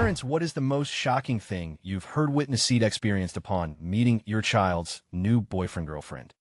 Parents, what is the most shocking thing you've heard, witnessed, experienced upon meeting your child's new boyfriend-girlfriend?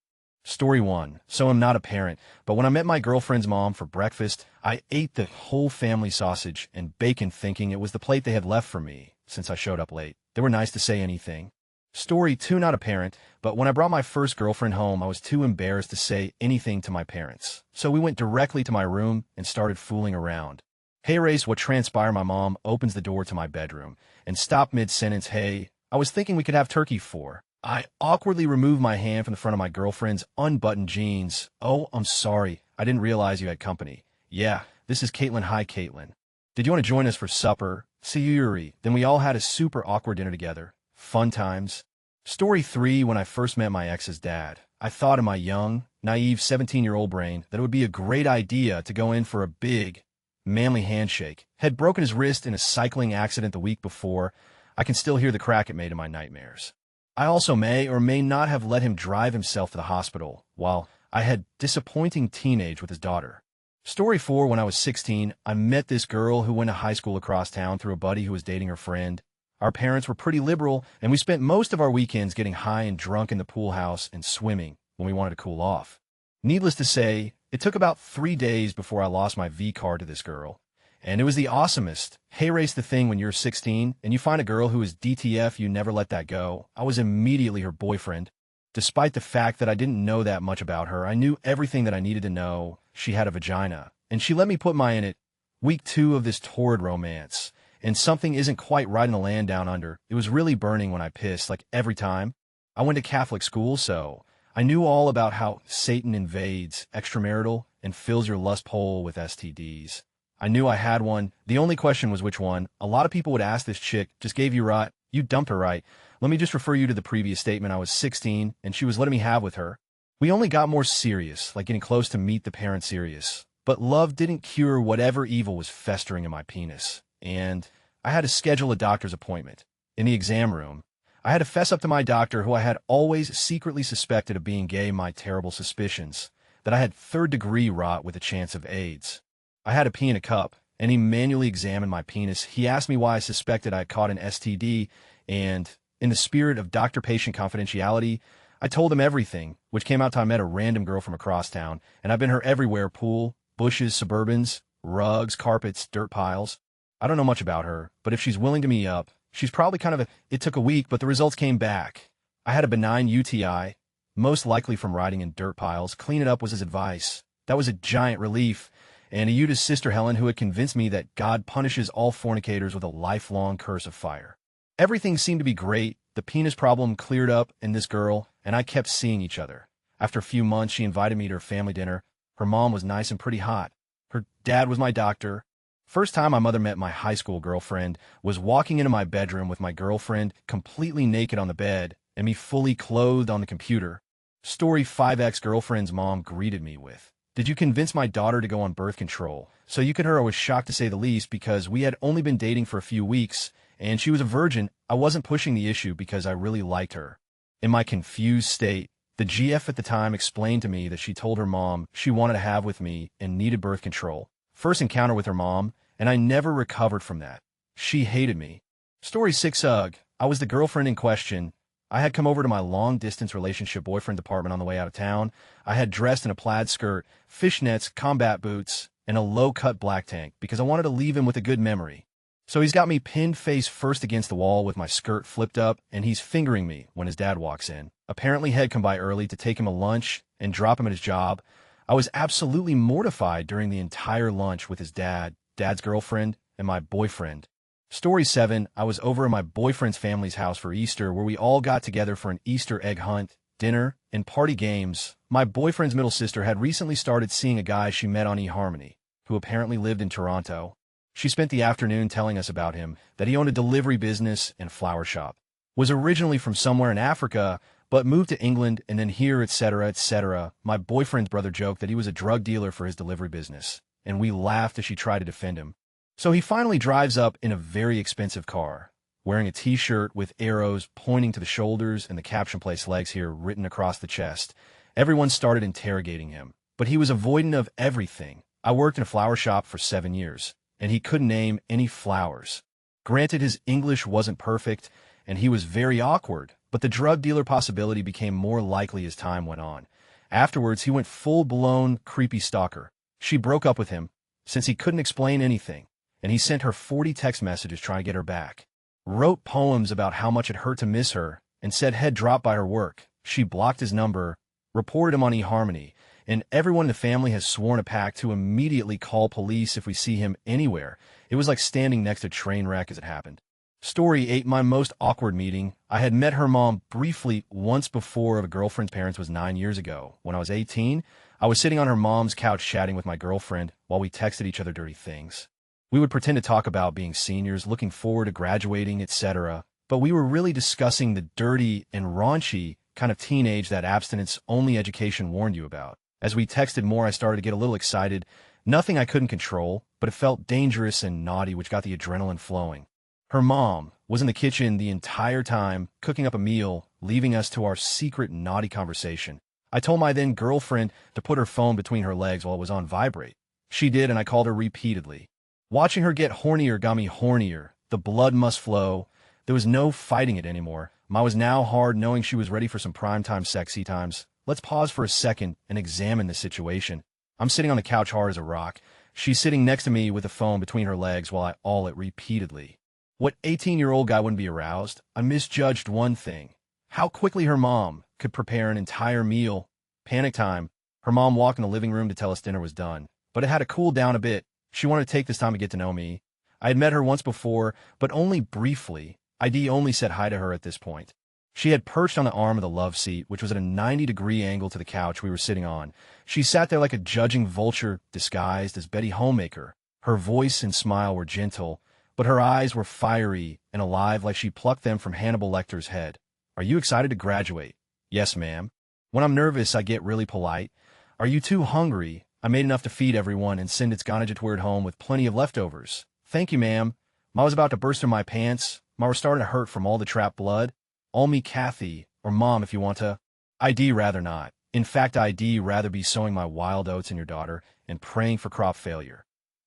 Story 1. So I'm not a parent, but when I met my girlfriend's mom for breakfast, I ate the whole family sausage and bacon thinking it was the plate they had left for me since I showed up late. They were nice to say anything. Story 2. Not a parent, but when I brought my first girlfriend home, I was too embarrassed to say anything to my parents. So we went directly to my room and started fooling around. Hey Race, what transpired, my mom opens the door to my bedroom and stopped mid-sentence. Hey, I was thinking we could have turkey for. I awkwardly removed my hand from the front of my girlfriend's unbuttoned jeans. Oh, I'm sorry. I didn't realize you had company. Yeah, this is Caitlin. Hi, Caitlin. Did you want to join us for supper? See you, Yuri. Then we all had a super awkward dinner together. Fun times. Story 3. When I first met my ex's dad, I thought in my young, naive 17-year-old brain that it would be a great idea to go in for a big, manly handshake. Had broken his wrist in a cycling accident the week before. I can still hear the crack it made in my nightmares. I also may or may not have let him drive himself to the hospital while I had disappointing teenage with his daughter. Story 4. When I was 16, I met this girl who went to high school across town through a buddy who was dating her friend. Our parents were pretty liberal, and we spent most of our weekends getting high and drunk in the pool house and swimming when we wanted to cool off. Needless to say, it took about 3 days before I lost my V card to this girl. And it was the awesomest. Hey Race, the thing when you're 16 and you find a girl who is DTF, you never let that go. I was immediately her boyfriend. Despite the fact that I didn't know that much about her, I knew everything that I needed to know. She had a vagina, and she let me put my in it. Week 2 of this torrid romance. And something isn't quite right in the land down under. It was really burning when I pissed, like every time. I went to Catholic school, so I knew all about how Satan invades extramarital and fills your lust hole with STDs. I knew I had one. The only question was which one. A lot of people would ask, this chick just gave you right. You dumped her, right? Let me just refer you to the previous statement. I was 16, and she was letting me have with her. We only got more serious, like getting close to meet the parent serious. But love didn't cure whatever evil was festering in my penis. And I had to schedule a doctor's appointment. In the exam room, I had to fess up to my doctor, who I had always secretly suspected of being gay, my terrible suspicions, that I had third-degree rot with a chance of AIDS. I had to pee in a cup, and he manually examined my penis. He asked me why I suspected I had caught an STD, and in the spirit of doctor-patient confidentiality, I told him everything, which came out to I met a random girl from across town, and I've been her everywhere: pool, bushes, Suburbans, rugs, carpets, dirt piles. I don't know much about her, but if she's willing to meet up, she's probably kind of a... It took a week, but the results came back. I had a benign UTI, most likely from riding in dirt piles. Clean it up was his advice. That was a giant relief. And a to Sister Helen, who had convinced me that God punishes all fornicators with a lifelong curse of fire. Everything seemed to be great. The penis problem cleared up, and this girl and I kept seeing each other. After a few months, she invited me to her family dinner. Her mom was nice and pretty hot. Her dad was my doctor. First time my mother met my high school girlfriend was walking into my bedroom with my girlfriend completely naked on the bed and me fully clothed on the computer. Story 5. Ex-girlfriend's mom greeted me with, "Did you convince my daughter to go on birth control?" So you could hear I was shocked, to say the least, because we had only been dating for a few weeks and she was a virgin. I wasn't pushing the issue because I really liked her. In my confused state, the GF at the time explained to me that she told her mom she wanted to have with me and needed birth control. First encounter with her mom, and I never recovered from that. She hated me. Story 6. Ugh. I was the girlfriend in question. I had come over to my long-distance relationship boyfriend's apartment on the way out of town. I had dressed in a plaid skirt, fishnets, combat boots, and a low-cut black tank because I wanted to leave him with a good memory. So he's got me pinned face first against the wall with my skirt flipped up, and he's fingering me when his dad walks in. Apparently had come by early to take him a lunch and drop him at his job. I was absolutely mortified during the entire lunch with his dad, dad's girlfriend, and my boyfriend. Story 7. I was over at my boyfriend's family's house for Easter, where we all got together for an Easter egg hunt, dinner, and party games. My boyfriend's middle sister had recently started seeing a guy she met on eHarmony, who apparently lived in Toronto. She spent the afternoon telling us about him, that he owned a delivery business and flower shop, was originally from somewhere in Africa, but moved to England and then here, etc., etc. My boyfriend's brother joked that he was a drug dealer for his delivery business, and we laughed as she tried to defend him. So he finally drives up in a very expensive car, wearing a t-shirt with arrows pointing to the shoulders and the caption "Place legs here" written across the chest. Everyone started interrogating him, but he was avoidant of everything. I worked in a flower shop for 7 years, and he couldn't name any flowers. Granted, his English wasn't perfect, and he was very awkward, but the drug dealer possibility became more likely as time went on. Afterwards, he went full-blown creepy stalker. She broke up with him, since he couldn't explain anything, and he sent her 40 text messages trying to get her back. Wrote poems about how much it hurt to miss her, and said head dropped by her work. She blocked his number, reported him on eHarmony, and everyone in the family has sworn a pact to immediately call police if we see him anywhere. It was like standing next to a train wreck as it happened. Story 8, my most awkward meeting. I had met her mom briefly once before of a girlfriend's parents was 9 years ago. When I was 18, I was sitting on her mom's couch chatting with my girlfriend while we texted each other dirty things. We would pretend to talk about being seniors, looking forward to graduating, etc., but we were really discussing the dirty and raunchy kind of teenage that abstinence-only education warned you about. As we texted more, I started to get a little excited. Nothing I couldn't control, but it felt dangerous and naughty, which got the adrenaline flowing. Her mom was in the kitchen the entire time, cooking up a meal, leaving us to our secret naughty conversation. I told my then girlfriend to put her phone between her legs while it was on vibrate. She did, and I called her repeatedly. Watching her get hornier got me hornier. The blood must flow. There was no fighting it anymore. I was now hard knowing she was ready for some primetime sexy times. Let's pause for a second and examine the situation. I'm sitting on the couch hard as a rock. She's sitting next to me with the phone between her legs while I awl it repeatedly. What 18-year-old guy wouldn't be aroused? I misjudged one thing. How quickly her mom could prepare an entire meal. Panic time. Her mom walked in the living room to tell us dinner was done. But it had to cool down a bit. She wanted to take this time to get to know me. I had met her once before, but only briefly. ID only said hi to her at this point. She had perched on the arm of the love seat, which was at a 90-degree angle to the couch we were sitting on. She sat there like a judging vulture disguised as Betty Homemaker. Her voice and smile were gentle, but her eyes were fiery and alive like she plucked them from Hannibal Lecter's head. Are you excited to graduate? Yes, ma'am. When I'm nervous, I get really polite. Are you too hungry? I made enough to feed everyone and send its Ganajatward home with plenty of leftovers. Thank you, ma'am. I was about to burst in my pants. I was starting to hurt from all the trapped blood. All me Kathy, or Mom if you want to. I'd rather not. In fact, I'd rather be sowing my wild oats in your daughter and praying for crop failure.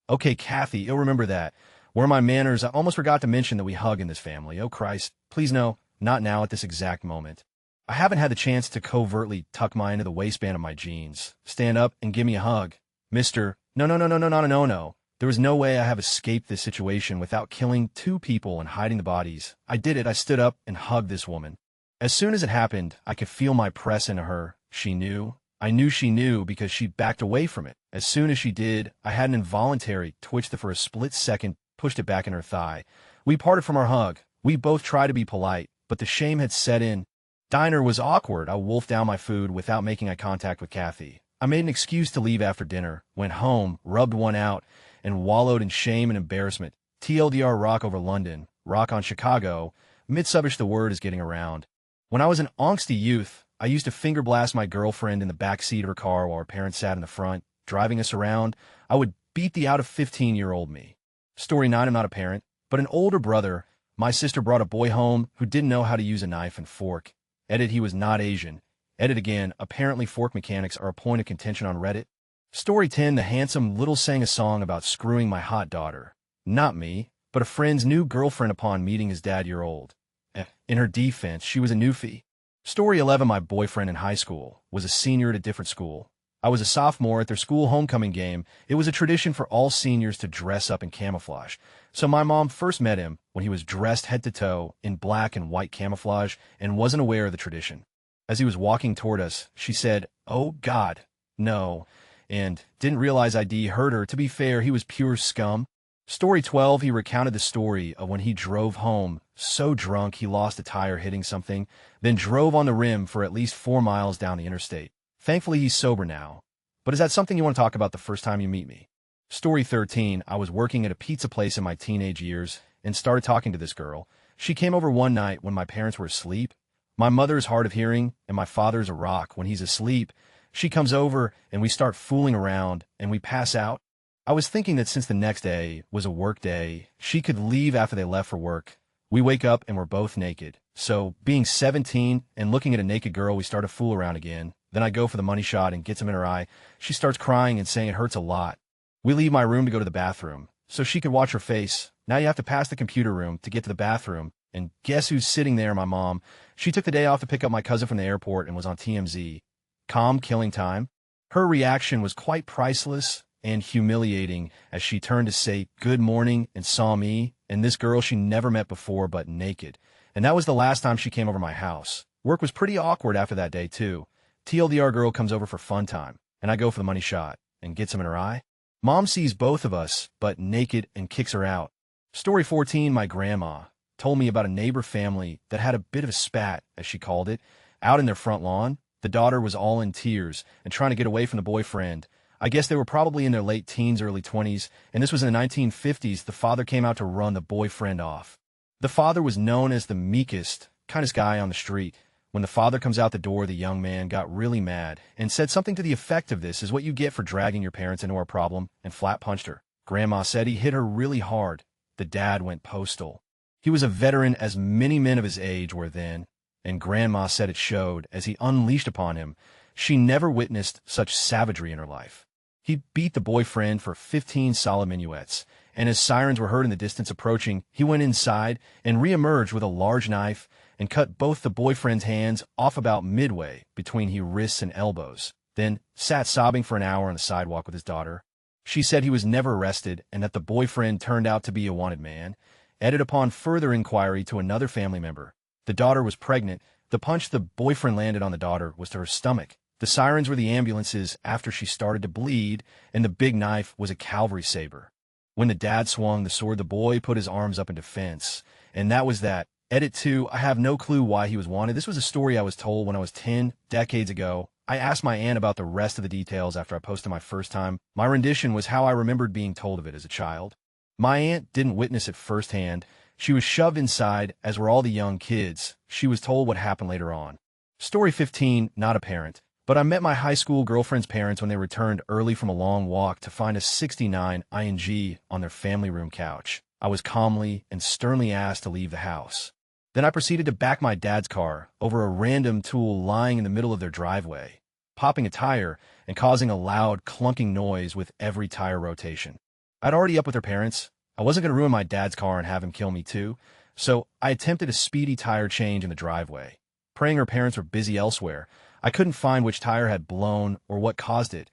Okay, Kathy, you'll remember that. Where are my manners? I almost forgot to mention that we hug in this family. Oh, Christ. Please no, not now at this exact moment. I haven't had the chance to covertly tuck mine into the waistband of my jeans. Stand up and give me a hug. Mister, no. There was no way I have escaped this situation without killing 2 people and hiding the bodies. I did it. I stood up and hugged this woman. As soon as it happened, I could feel my press into her. She knew. I knew she knew because she backed away from it. As soon as she did, I had an involuntary twitch that for a split second pushed it back in her thigh. We parted from our hug. We both tried to be polite, but the shame had set in. Diner was awkward. I wolfed down my food without making eye contact with Kathy. I made an excuse to leave after dinner, went home, rubbed one out, and wallowed in shame and embarrassment. TLDR rock over London, rock on Chicago. Mid-subish the word is getting around. When I was an angsty youth, I used to finger blast my girlfriend in the back seat of her car while her parents sat in the front, driving us around. I would beat the out of 15-year-old me. Story 9, I'm not a parent, but an older brother. My sister brought a boy home who didn't know how to use a knife and fork. Edit, he was not Asian. Edit again, apparently fork mechanics are a point of contention on Reddit. Story 10, the handsome little sang a song about screwing my hot daughter. Not me, but a friend's new girlfriend upon meeting his dad-year-old. In her defense, she was a newfie. Story 11, my boyfriend in high school was a senior at a different school. I was a sophomore at their school homecoming game. It was a tradition for all seniors to dress up in camouflage. So my mom first met him when he was dressed head to toe in black and white camouflage and wasn't aware of the tradition. As he was walking toward us, she said, "Oh God, no," and didn't realize ID heard her. To be fair, he was pure scum. Story 12, he recounted the story of when he drove home so drunk he lost a tire hitting something, then drove on the rim for at least 4 miles down the interstate. Thankfully, he's sober now. But is that something you want to talk about the first time you meet me? Story 13, I was working at a pizza place in my teenage years and started talking to this girl. She came over one night when my parents were asleep. My mother is hard of hearing, and my father's a rock. When he's asleep, she comes over and we start fooling around and we pass out. I was thinking that since the next day was a work day, she could leave after they left for work. We wake up and we're both naked. So, being 17 and looking at a naked girl, we start to fool around again. Then I go for the money shot and gets him in her eye. She starts crying and saying it hurts a lot. We leave my room to go to the bathroom so she could watch her face. Now you have to pass the computer room to get to the bathroom, and guess who's sitting there? My mom. She took the day off to pick up my cousin from the airport and was on TMZ. Calm, killing time. Her reaction was quite priceless and humiliating as she turned to say good morning and saw me and this girl she never met before but naked. And that was the last time she came over my house. Work was pretty awkward after that day, too. TLDR girl comes over for fun time, and I go for the money shot and gets him in her eye. Mom sees both of us, but naked, and kicks her out. Story 14, my grandma told me about a neighbor family that had a bit of a spat, as she called it, out in their front lawn. The daughter was all in tears and trying to get away from the boyfriend. I guess they were probably in their late teens, early 20s, and this was in the 1950s. The father came out to run the boyfriend off. The father was known as the meekest, kindest guy on the street. When the father comes out the door, the young man got really mad and said something to the effect of "This is what you get for dragging your parents into our problem," and flat punched her. Grandma said he hit her really hard. The dad went postal. He was a veteran, as many men of his age were then, and Grandma said it showed as he unleashed upon him. She never witnessed such savagery in her life. He beat the boyfriend for 15 solid minuets, and as sirens were heard in the distance approaching, he went inside and reemerged with a large knife and cut both the boyfriend's hands off about midway between his wrists and elbows, then sat sobbing for an hour on the sidewalk with his daughter. She said he was never arrested and that the boyfriend turned out to be a wanted man. Added upon further inquiry to another family member, the daughter was pregnant. The punch the boyfriend landed on the daughter was to her stomach. The sirens were the ambulances after she started to bleed, and the big knife was a cavalry saber. When the dad swung the sword, the boy put his arms up in defense, and that was that. Edit 2, I have no clue why he was wanted. This was a story I was told when I was 10 decades ago. I asked my aunt about the rest of the details after I posted my first time. My rendition was how I remembered being told of it as a child. My aunt didn't witness it firsthand. She was shoved inside, as were all the young kids. She was told what happened later on. Story 15, not a parent, but I met my high school girlfriend's parents when they returned early from a long walk to find a 69 ING on their family room couch. I was calmly and sternly asked to leave the house. Then I proceeded to back my dad's car over a random tool lying in the middle of their driveway, popping a tire and causing a loud clunking noise with every tire rotation. I'd already up with her parents. I wasn't going to ruin my dad's car and have him kill me too, so I attempted a speedy tire change in the driveway. Praying her parents were busy elsewhere, I couldn't find which tire had blown or what caused it.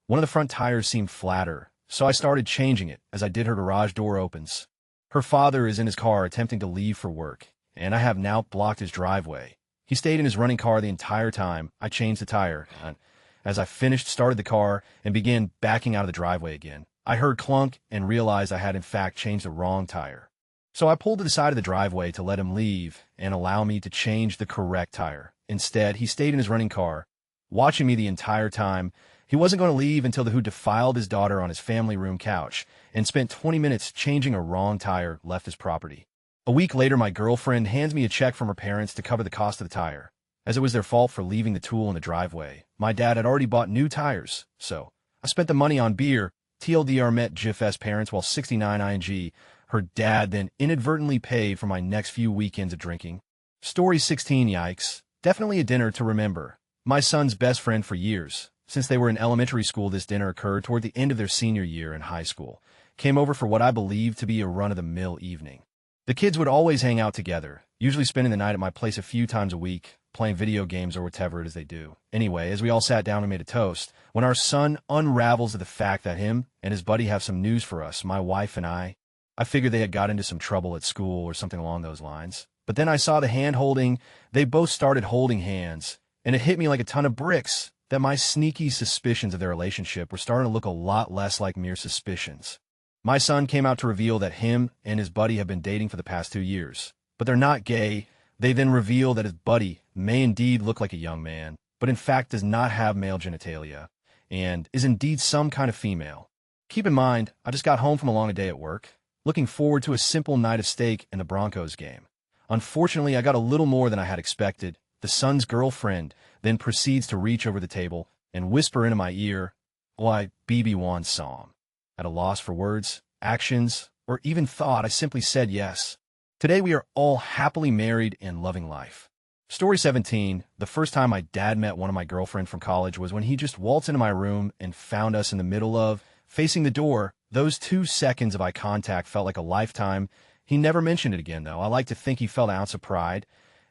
One of the front tires seemed flatter, so I started changing it as I did. Her garage door opens. Her father is in his car attempting to leave for work, and I have now blocked his driveway. He stayed in his running car the entire time. I changed the tire, and as I finished, started the car and began backing out of the driveway again. I heard clunk and realized I had in fact changed the wrong tire. So I pulled to the side of the driveway to let him leave and allow me to change the correct tire. Instead, he stayed in his running car, watching me the entire time. He wasn't going to leave until the who defiled his daughter on his family room couch and spent 20 minutes changing a wrong tire left his property. A week later, my girlfriend hands me a check from her parents to cover the cost of the tire, as it was their fault for leaving the tool in the driveway. My dad had already bought new tires, so I spent the money on beer. TLDR met GIF's parents while 69 ING. Her dad then inadvertently paid for my next few weekends of drinking. Story 16, yikes. Definitely a dinner to remember. My son's best friend for years. Since they were in elementary school, this dinner occurred toward the end of their senior year in high school. Came over for what I believe to be a run-of-the-mill evening. The kids would always hang out together, usually spending the night at my place a few times a week, playing video games or whatever it is they do. Anyway, as we all sat down and made a toast, when our son unravels to the fact that him and his buddy have some news for us, my wife and I figured they had got into some trouble at school or something along those lines. But then I saw the hand-holding. They both started holding hands, and it hit me like a ton of bricks that my sneaky suspicions of their relationship were starting to look a lot less like mere suspicions. My son came out to reveal that him and his buddy have been dating for the past 2 years, but they're not gay. They then reveal that his buddy may indeed look like a young man, but in fact does not have male genitalia, and is indeed some kind of female. Keep in mind, I just got home from a long day at work, looking forward to a simple night of steak and the Broncos game. Unfortunately, I got a little more than I had expected. The son's girlfriend then proceeds to reach over the table and whisper into my ear, "Why, BB1 saw him." At a loss for words, actions, or even thought, I simply said yes. Today we are all happily married and loving life. Story 17, the first time my dad met one of my girlfriend from college was when he just waltzed into my room and found us in the middle of facing the door. Those 2 seconds of eye contact felt like a lifetime. He never mentioned it again, though. I like to think he felt an ounce of pride,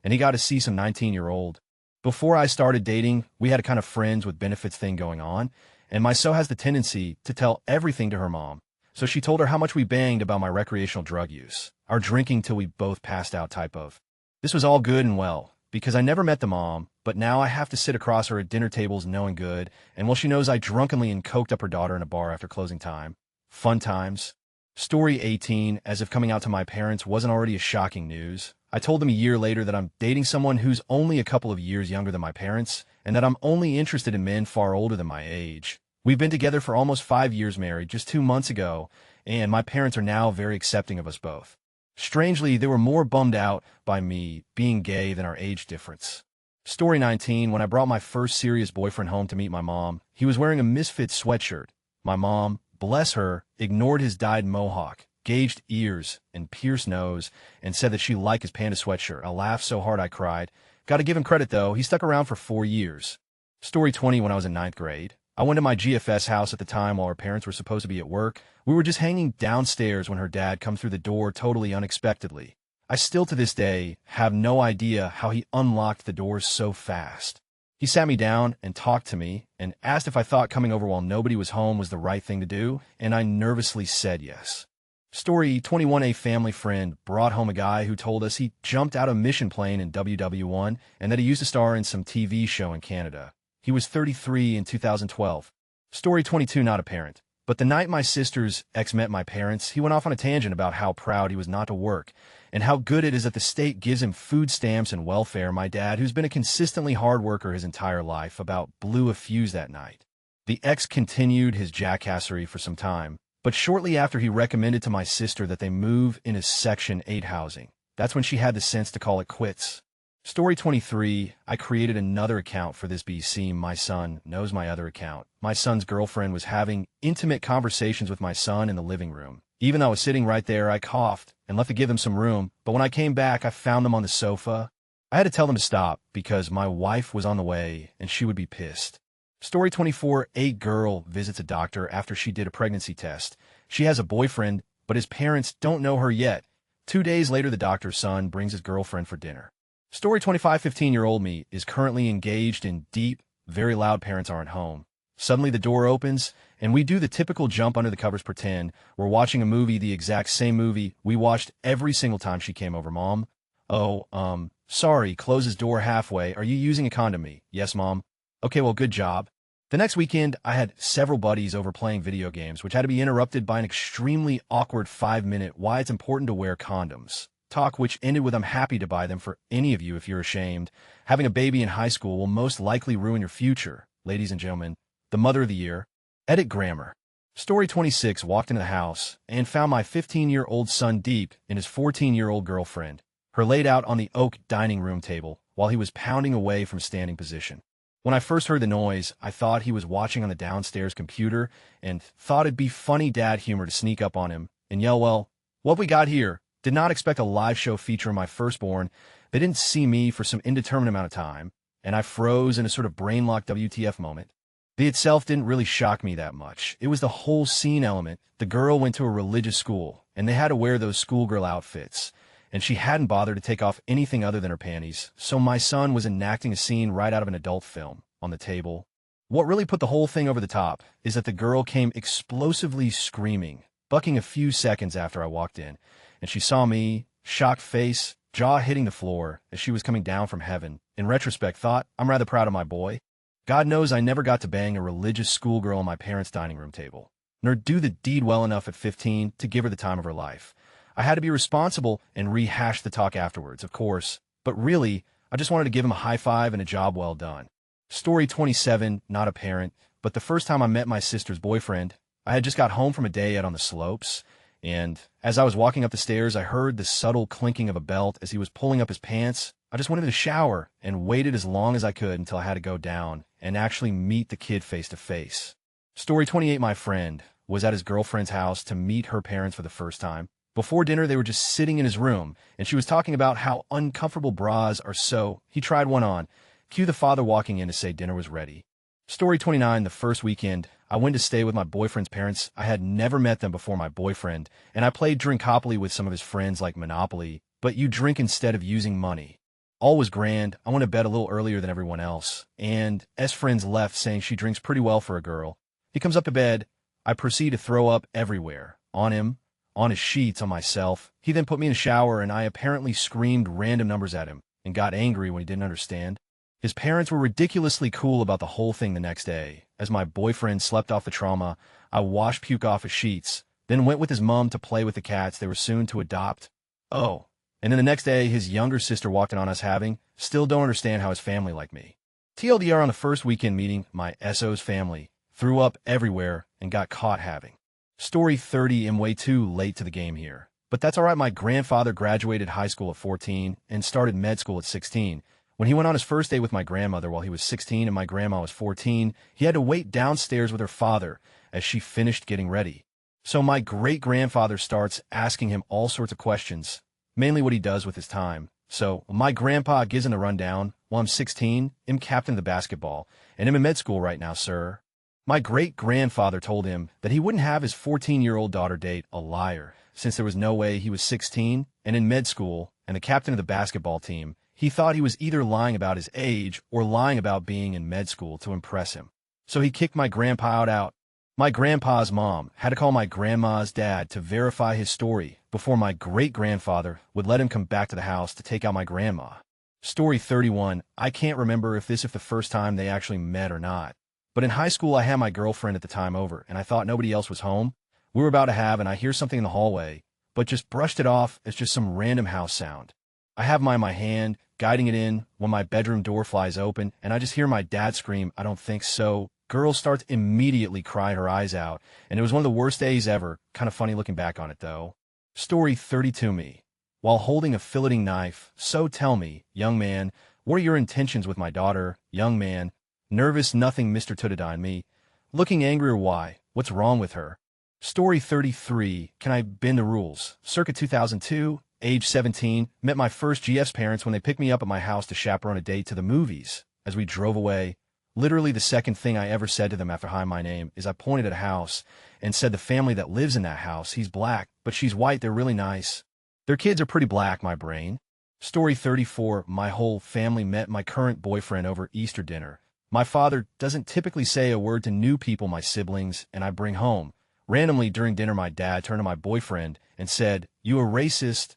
and he got to see some 19-year-old. Before I started dating, we had a kind of friends with benefits thing going on, and my so has the tendency to tell everything to her mom. So she told her how much we banged about my recreational drug use, our drinking till we both passed out type of. This was all good and well, because I never met the mom, but now I have to sit across her at dinner tables knowing good, and while she knows I drunkenly and coked up her daughter in a bar after closing time. Fun times. Story 18, as if coming out to my parents wasn't already a shocking news. I told them a year later that I'm dating someone who's only a couple of years younger than my parents, and that I'm only interested in men far older than my age. We've been together for almost 5 years married, just 2 months ago, and my parents are now very accepting of us both. Strangely, they were more bummed out by me being gay than our age difference. Story 19, when I brought my first serious boyfriend home to meet my mom, he was wearing a Misfits sweatshirt. My mom, bless her, ignored his dyed mohawk, gauged ears, and pierced nose, and said that she liked his panda sweatshirt. I laughed so hard I cried. Gotta give him credit, though. He stuck around for 4 years. Story 20, when I was in 9th grade. I went to my GFS house at the time while her parents were supposed to be at work. We were just hanging downstairs when her dad come through the door totally unexpectedly. I still to this day have no idea how he unlocked the doors so fast. He sat me down and talked to me and asked if I thought coming over while nobody was home was the right thing to do, and I nervously said yes. Story 21, a family friend brought home a guy who told us he jumped out of a mission plane in WW1 and that he used to star in some TV show in Canada. He was 33 in 2012. Story 22, not a parent. But the night my sister's ex met my parents, he went off on a tangent about how proud he was not to work and how good it is that the state gives him food stamps and welfare. My dad, who's been a consistently hard worker his entire life, about blew a fuse that night. The ex continued his jackassery for some time, but shortly after he recommended to my sister that they move in his Section 8 housing. That's when she had the sense to call it quits. Story 23, I created another account for this BC. My son knows my other account. My son's girlfriend was having intimate conversations with my son in the living room. Even though I was sitting right there, I coughed and left to give them some room, but when I came back, I found them on the sofa. I had to tell them to stop because my wife was on the way and she would be pissed. Story 24, a girl visits a doctor after she did a pregnancy test. She has a boyfriend, but his parents don't know her yet. 2 days later, the doctor's son brings his girlfriend for dinner. Story 25, 15-year-old me is currently engaged in deep, very loud parents aren't home. Suddenly the door opens, and we do the typical jump under the covers pretend we're watching a movie, the exact same movie we watched every single time she came over. Mom? Oh, sorry, closes door halfway. Are you using a condom? Me? Yes, Mom. Okay, well, good job. The next weekend, I had several buddies over playing video games, which had to be interrupted by an extremely awkward 5-minute why it's important to wear condoms talk, which ended with I'm happy to buy them for any of you if you're ashamed. Having a baby in high school will most likely ruin your future. Ladies and gentlemen, the mother of the year. Edit grammar. Story 26, walked into the house and found my 15-year-old son deep in his 14-year-old girlfriend, her laid out on the oak dining room table while he was pounding away from standing position. When I first heard the noise, I thought he was watching on the downstairs computer and thought it'd be funny dad humor to sneak up on him and yell, well, what we got here? Did not expect a live show featuring my firstborn. They didn't see me for some indeterminate amount of time, and I froze in a sort of brain-locked WTF moment. The itself didn't really shock me that much. It was the whole scene element. The girl went to a religious school, and they had to wear those schoolgirl outfits, and she hadn't bothered to take off anything other than her panties, so my son was enacting a scene right out of an adult film on the table. What really put the whole thing over the top is that the girl came explosively screaming, bucking a few seconds after I walked in, and she saw me, shocked face, jaw hitting the floor as she was coming down from heaven. In retrospect, thought, I'm rather proud of my boy. God knows I never got to bang a religious schoolgirl on my parents' dining room table, nor do the deed well enough at 15 to give her the time of her life. I had to be responsible and rehash the talk afterwards, of course, but really, I just wanted to give him a high five and a job well done. Story 27, not a parent, but the first time I met my sister's boyfriend, I had just got home from a day out on the slopes, and as I was walking up the stairs, I heard the subtle clinking of a belt as he was pulling up his pants. I just went into the shower and waited as long as I could until I had to go down and actually meet the kid face to face. Story 28, my friend was at his girlfriend's house to meet her parents for the first time. Before dinner, they were just sitting in his room, and she was talking about how uncomfortable bras are, so he tried one on. Cue the father walking in to say dinner was ready. Story 29, the first weekend, I went to stay with my boyfriend's parents. I had never met them before my boyfriend, and I played Drinkopoly with some of his friends like Monopoly, but you drink instead of using money. All was grand. I went to bed a little earlier than everyone else, and S friends left saying she drinks pretty well for a girl. He comes up to bed. I proceed to throw up everywhere. On him, on his sheets, on myself. He then put me in the shower, and I apparently screamed random numbers at him and got angry when he didn't understand. His parents were ridiculously cool about the whole thing the next day. As my boyfriend slept off the trauma, I washed puke off his sheets, then went with his mom to play with the cats they were soon to adopt. Oh, and then the next day, his younger sister walked in on us having. Still don't understand how his family like me. TLDR, on the first weekend meeting, my SO's family threw up everywhere and got caught having. Story 30. I'm way too late to the game here. But that's all right. My grandfather graduated high school at 14 and started med school at 16. When he went on his first date with my grandmother while he was 16 and my grandma was 14, he had to wait downstairs with her father as she finished getting ready. So my great-grandfather starts asking him all sorts of questions, mainly what he does with his time. So my grandpa gives him the rundown. While I'm 16, I'm captain of the basketball, and I'm in med school right now, sir. My great-grandfather told him that he wouldn't have his 14-year-old daughter date a liar, since there was no way he was 16 and in med school and the captain of the basketball team. He thought he was either lying about his age or lying about being in med school to impress him. So he kicked my grandpa out. My grandpa's mom had to call my grandma's dad to verify his story before my great-grandfather would let him come back to the house to take out my grandma. Story 31. I can't remember if the first time they actually met or not. But in high school, I had my girlfriend at the time over, and I thought nobody else was home. We were about to have, and I hear something in the hallway, but just brushed it off as just some random house sound. I have mine in my hand, guiding it in, when my bedroom door flies open, and I just hear my dad scream, "I don't think so." Girl starts immediately crying her eyes out, and it was one of the worst days ever. Kind of funny looking back on it, though. Story 32. Me. While holding a filleting knife, so tell me, young man, what are your intentions with my daughter? Young man. Nervous, nothing, Mr. Tudadine. Me. Looking angry or why? What's wrong with her? Story 33. Can I bend the rules? Circa 2002, age 17, met my first GF's parents when they picked me up at my house to chaperone a date to the movies. As we drove away, literally the second thing I ever said to them after hiding my name is I pointed at a house and said the family that lives in that house, he's black, but she's white, they're really nice. Their kids are pretty black, my brain. Story 34. My whole family met my current boyfriend over Easter dinner. My father doesn't typically say a word to new people, my siblings, and I bring home. Randomly during dinner, my dad turned to my boyfriend and said, "You a racist?"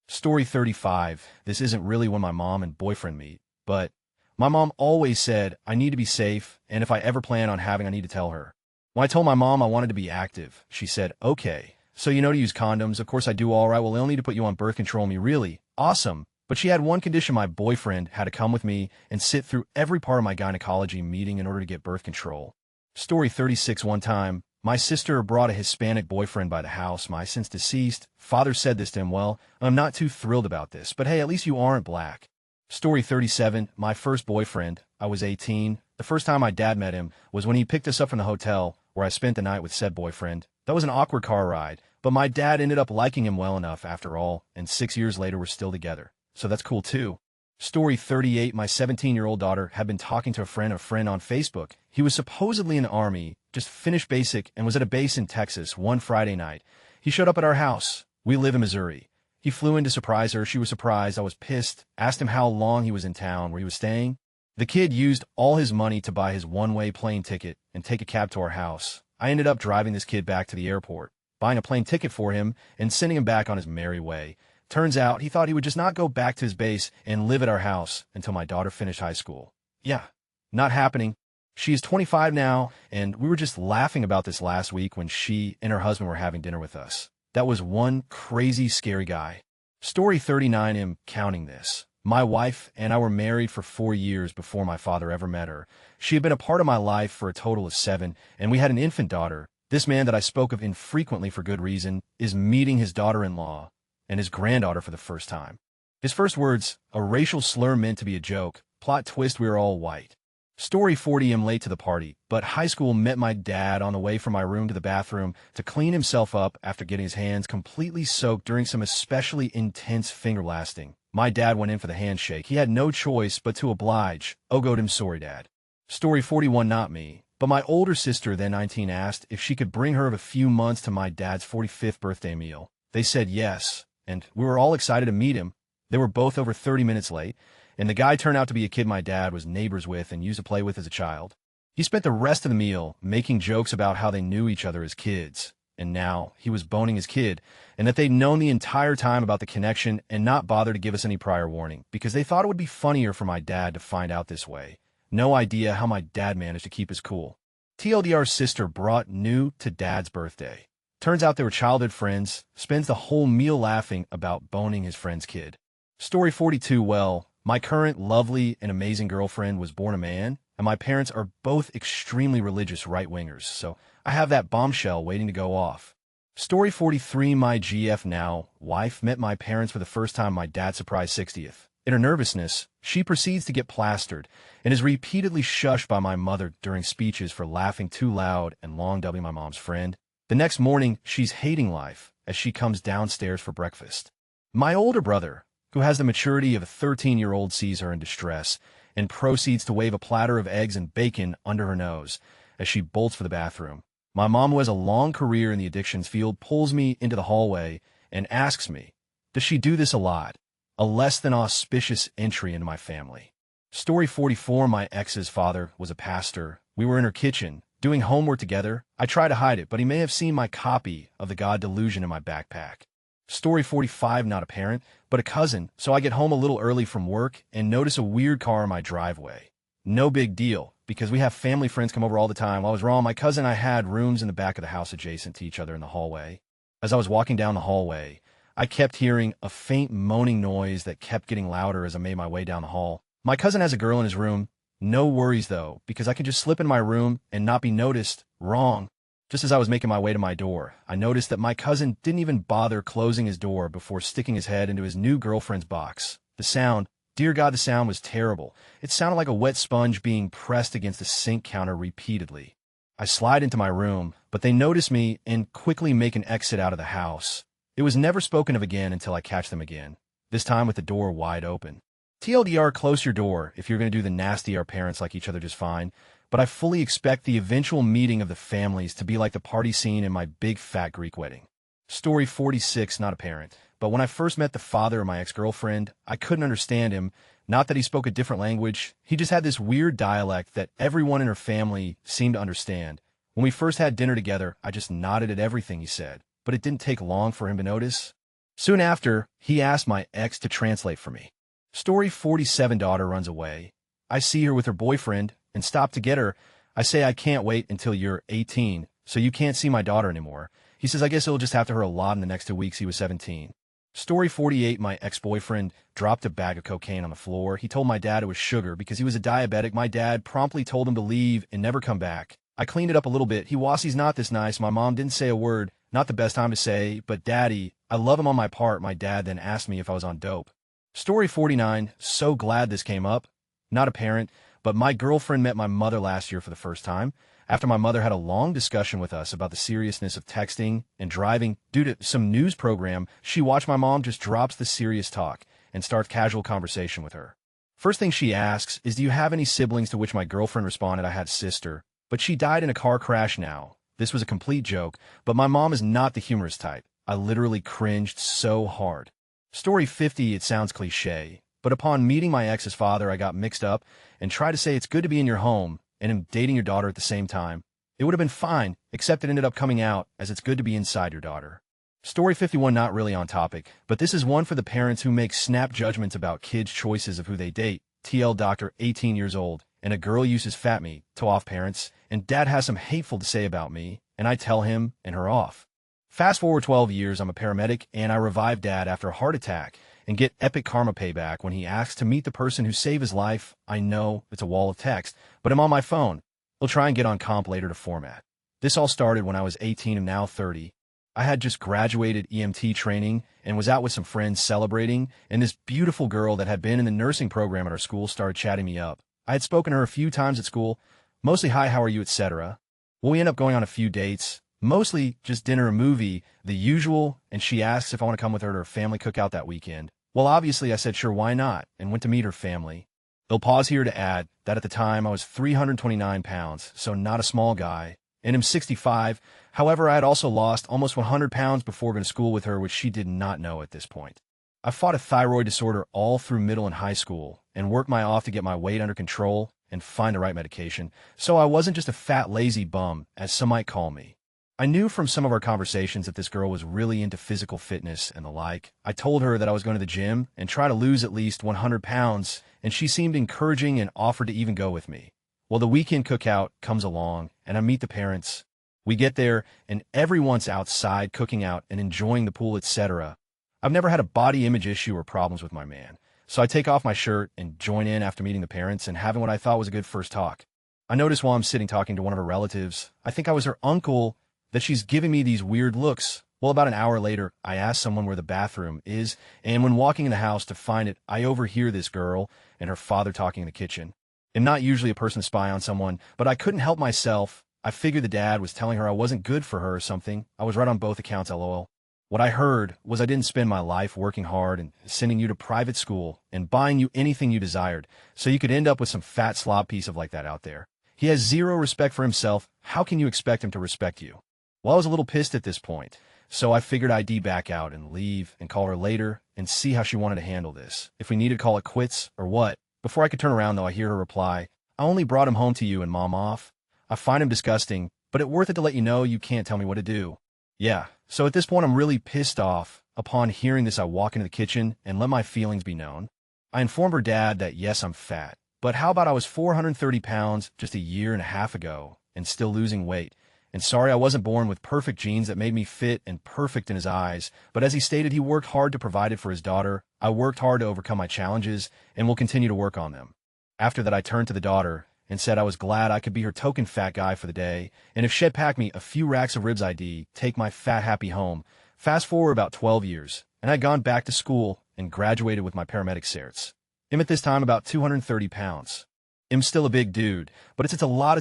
Story 35. This isn't really when my mom and boyfriend meet, but my mom always said I need to be safe, and if I ever plan on having, I need to tell her. When I told my mom I wanted to be active, she said, "Okay, so you know to use condoms. Of course I do. All right, well, they'll need to put you on birth control." Me, really? Awesome. But she had one condition: my boyfriend had to come with me and sit through every part of my gynecology meeting in order to get birth control. Story 36. One time, my sister brought a Hispanic boyfriend by the house. My since deceased father said this to him, "Well, I'm not too thrilled about this, but hey, at least you aren't black." Story 37. My first boyfriend. I was 18. The first time my dad met him was when he picked us up from the hotel where I spent the night with said boyfriend. That was an awkward car ride, but my dad ended up liking him well enough after all, and 6 years later we're still together. So that's cool too. Story 38. My 17-year-old daughter had been talking to a friend on Facebook. He was supposedly in the Army, just finished basic, and was at a base in Texas one Friday night. He showed up at our house. We live in Missouri. He flew in to surprise her. She was surprised. I was pissed. Asked him how long he was in town, where he was staying. The kid used all his money to buy his one-way plane ticket and take a cab to our house. I ended up driving this kid back to the airport, buying a plane ticket for him, and sending him back on his merry way. Turns out he thought he would just not go back to his base and live at our house until my daughter finished high school. Yeah, not happening. She is 25 now, and we were just laughing about this last week when she and her husband were having dinner with us. That was one crazy, scary guy. Story 39. I'm counting this. My wife and I were married for 4 years before my father ever met her. She had been a part of my life for a total of 7, and we had an infant daughter. This man that I spoke of infrequently for good reason is meeting his daughter-in-law and his granddaughter for the first time. His first words, a racial slur meant to be a joke. Plot twist, we were all white. Story 40. I'm late to the party, but high school met my dad on the way from my room to the bathroom to clean himself up after getting his hands completely soaked during some especially intense finger blasting. My dad went in for the handshake. He had no choice but to oblige. Oh, God, I'm sorry, Dad. Story 41. Not me, But my older sister, then 19, asked if she could bring her of a few months to my dad's 45th birthday meal. They said yes, and we were all excited to meet him. They were both over 30 minutes late, and the guy turned out to be a kid my dad was neighbors with and used to play with as a child. He spent the rest of the meal making jokes about how they knew each other as kids, and now he was boning his kid, and that they'd known the entire time about the connection and not bothered to give us any prior warning, because they thought it would be funnier for my dad to find out this way. No idea how my dad managed to keep his cool. TLDR's sister brought new to dad's birthday. Turns out they were childhood friends, spends the whole meal laughing about boning his friend's kid. Story 42, well, my current lovely and amazing girlfriend was born a man, and my parents are both extremely religious right-wingers, so I have that bombshell waiting to go off. Story 43, my GF now wife met my parents for the first time my dad's surprise 60th. In her nervousness, she proceeds to get plastered and is repeatedly shushed by my mother during speeches for laughing too loud and long W my mom's friend. The next morning, she's hating life as she comes downstairs for breakfast. My older brother, who has the maturity of a 13-year-old, sees her in distress and proceeds to wave a platter of eggs and bacon under her nose as she bolts for the bathroom. My mom, who has a long career in the addictions field, pulls me into the hallway and asks me, does she do this a lot? A less than auspicious entry into my family. Story 44, my ex's father was a pastor. We were in her kitchen, doing homework together. I tried to hide it, but he may have seen my copy of The God Delusion in my backpack. Story 45, not a parent, but a cousin, so I get home a little early from work and notice a weird car in my driveway. No big deal, because we have family friends come over all the time. I was wrong. My cousin and I had rooms in the back of the house adjacent to each other in the hallway. As I was walking down the hallway, I kept hearing a faint moaning noise that kept getting louder as I made my way down the hall. My cousin has a girl in his room. No worries, though, because I can just slip in my room and not be noticed. Wrong. Just as I was making my way to my door, I noticed that my cousin didn't even bother closing his door before sticking his head into his new girlfriend's box. The sound, dear God, the sound was terrible. It sounded like a wet sponge being pressed against the sink counter repeatedly. I slide into my room, but they notice me and quickly make an exit out of the house. It was never spoken of again until I catch them again, this time with the door wide open. TLDR, close your door if you're going to do the nasty our parents like each other just fine, but I fully expect the eventual meeting of the families to be like the party scene in my big fat Greek wedding. Story 46, not a parent, but when I first met the father of my ex-girlfriend, I couldn't understand him. Not that he spoke a different language, he just had this weird dialect that everyone in her family seemed to understand. When we first had dinner together, I just nodded at everything he said, but it didn't take long for him to notice. Soon after, he asked my ex to translate for me. Story 47, daughter runs away. I see her with her boyfriend and stop to get her. I say I can't wait until you're 18, so you can't see my daughter anymore. He says I guess it'll just have to hurt a lot in the next 2 weeks. He was 17. Story 48, my ex-boyfriend dropped a bag of cocaine on the floor. He told my dad it was sugar because he was a diabetic. My dad promptly told him to leave and never come back. I cleaned it up a little bit. He's not this nice. My mom didn't say a word. Not the best time to say, but Daddy, I love him on my part. My dad then asked me if I was on dope. Story 49, so glad this came up. Not a parent, but my girlfriend met my mother last year for the first time. After my mother had a long discussion with us about the seriousness of texting and driving due to some news program, she watched my mom just drops the serious talk and starts casual conversation with her. First thing she asks is, do you have any siblings? To which my girlfriend responded, I had a sister, but she died in a car crash now. This was a complete joke, but my mom is not the humorous type. I literally cringed so hard. Story 50, it sounds cliche, but upon meeting my ex's father, I got mixed up and tried to say it's good to be in your home and am dating your daughter at the same time. It would have been fine, except it ended up coming out as it's good to be inside your daughter. Story 51, not really on topic, but this is one for the parents who make snap judgments about kids' choices of who they date. TL doctor, 18 years old, and a girl uses fat meat to off parents, and dad has some hateful to say about me, and I tell him and her off. Fast forward 12 years, I'm a paramedic, and I revive dad after a heart attack and get epic karma payback when he asks to meet the person who saved his life. I know it's a wall of text, but I'm on my phone. He'll try and get on comp later to format. This all started when I was 18 and now 30. I had just graduated EMT training and was out with some friends celebrating, and this beautiful girl that had been in the nursing program at our school started chatting me up. I had spoken to her a few times at school, mostly hi, how are you, etc. Well, we end up going on a few dates, mostly just dinner or movie, the usual, and she asks if I want to come with her to her family cookout that weekend. Well, obviously I said sure, why not, and went to meet her family. They'll pause here to add that at the time I was 329 pounds, so not a small guy, and I'm 65. However, I had also lost almost 100 pounds before going to school with her, which she did not know at this point. I fought a thyroid disorder all through middle and high school and worked my off to get my weight under control and find the right medication, so I wasn't just a fat, lazy bum, as some might call me. I knew from some of our conversations that this girl was really into physical fitness and the like. I told her that I was going to the gym and try to lose at least 100 pounds, and she seemed encouraging and offered to even go with me. Well, the weekend cookout comes along, and I meet the parents. We get there, and everyone's outside cooking out and enjoying the pool, etc. I've never had a body image issue or problems with my man, so I take off my shirt and join in after meeting the parents and having what I thought was a good first talk. I notice while I'm sitting talking to one of her relatives, I think I was her uncle, that she's giving me these weird looks. Well, about an hour later, I ask someone where the bathroom is, and when walking in the house to find it, I overhear this girl and her father talking in the kitchen. I'm not usually a person to spy on someone, but I couldn't help myself. I figured the dad was telling her I wasn't good for her or something. I was right on both accounts, lol. What I heard was I didn't spend my life working hard and sending you to private school and buying you anything you desired, so you could end up with some fat slob piece of like that out there. He has zero respect for himself. How can you expect him to respect you? Well, I was a little pissed at this point, so I figured I'd back out and leave and call her later and see how she wanted to handle this, if we needed to call it quits or what. Before I could turn around, though, I hear her reply, "I only brought him home to you and Mom off. I find him disgusting, but it's worth it to let you know you can't tell me what to do." Yeah, so at this point I'm really pissed off. Upon hearing this, I walk into the kitchen and let my feelings be known. I inform her dad that yes, I'm fat, but how about I was 430 pounds just a year and a half ago and still losing weight? And sorry I wasn't born with perfect genes that made me fit and perfect in his eyes, but as he stated, he worked hard to provide it for his daughter. I worked hard to overcome my challenges and will continue to work on them. After that, I turned to the daughter and said I was glad I could be her token fat guy for the day, and if she'd pack me a few racks of ribs, I'd take my fat happy home. Fast forward about 12 years, and I'd gone back to school and graduated with my paramedic certs. I'm at this time about 230 pounds. I'm still a big dude, but it's a lot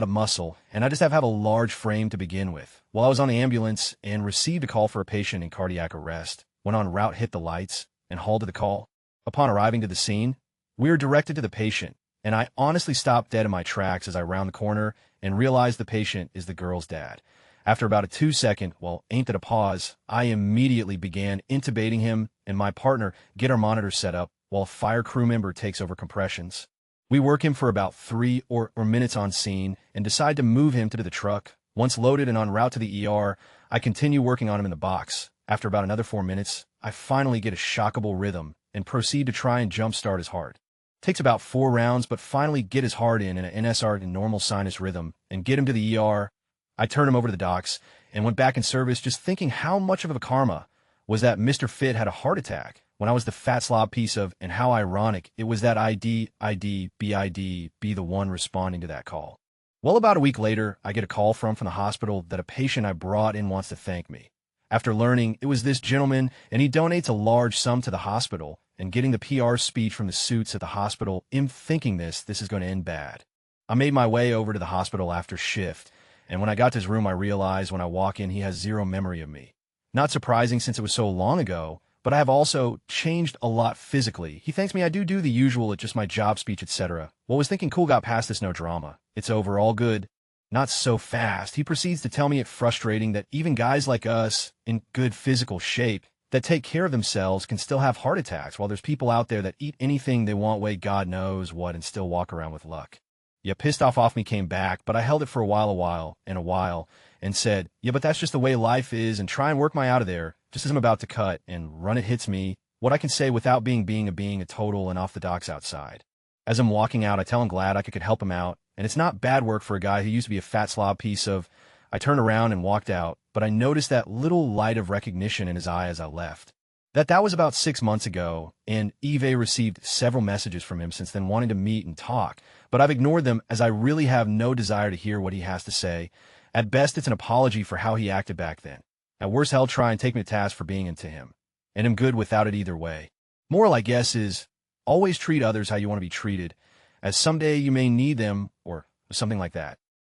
of muscle, and I just have a large frame to begin with. While I was on the ambulance and received a call for a patient in cardiac arrest, when en route hit the lights and halted the call. Upon arriving to the scene, we were directed to the patient, and I honestly stopped dead in my tracks as I round the corner and realized the patient is the girl's dad. After about a 2-second, well, ain't that a pause, I immediately began intubating him and my partner get our monitor set up while a fire crew member takes over compressions. We work him for about 3 minutes on scene and decide to move him to the truck. Once loaded and en route to the ER, I continue working on him in the box. After about another 4 minutes, I finally get a shockable rhythm and proceed to try and jumpstart his heart. Takes about 4 rounds, but finally get his heart in an NSR in normal sinus rhythm and get him to the ER. I turned him over to the docs and went back in service just thinking how much of a karma was that Mr. Fit had a heart attack when I was the fat slob piece of, and how ironic it was that BID be the one responding to that call. Well, about a week later, I get a call from the hospital that a patient I brought in wants to thank me. After learning it was this gentleman and he donates a large sum to the hospital, and getting the PR speech from the suits at the hospital, I'm thinking this is going to end bad. I made my way over to the hospital after shift, and when I got to his room, I realized when I walk in, he has zero memory of me. Not surprising since it was so long ago, but I have also changed a lot physically. He thanks me. I do the usual at just my job speech, etc. Well, was thinking, cool, got past this, no drama. It's over, all good. Not so fast. He proceeds to tell me it's frustrating that even guys like us, in good physical shape, that take care of themselves can still have heart attacks, while there's people out there that eat anything they want, weigh God knows what, and still walk around with luck. Yeah, pissed off me came back, but I held it for a while, and said, yeah, but that's just the way life is, and try and work my out of there, just as I'm about to cut, and run it hits me, what I can say without being a total and off the docks outside. As I'm walking out, I tell him glad I could help him out, and it's not bad work for a guy who used to be a fat slob piece of. I turned around and walked out, but I noticed that little light of recognition in his eye as I left. That was about 6 months ago, and Eve received several messages from him since then wanting to meet and talk, but I've ignored them as I really have no desire to hear what he has to say. At best, it's an apology for how he acted back then. At worst, he'll try and take me to task for being into him, and I'm good without it either way. Moral, I guess, is always treat others how you want to be treated, as someday you may need them, or something like that.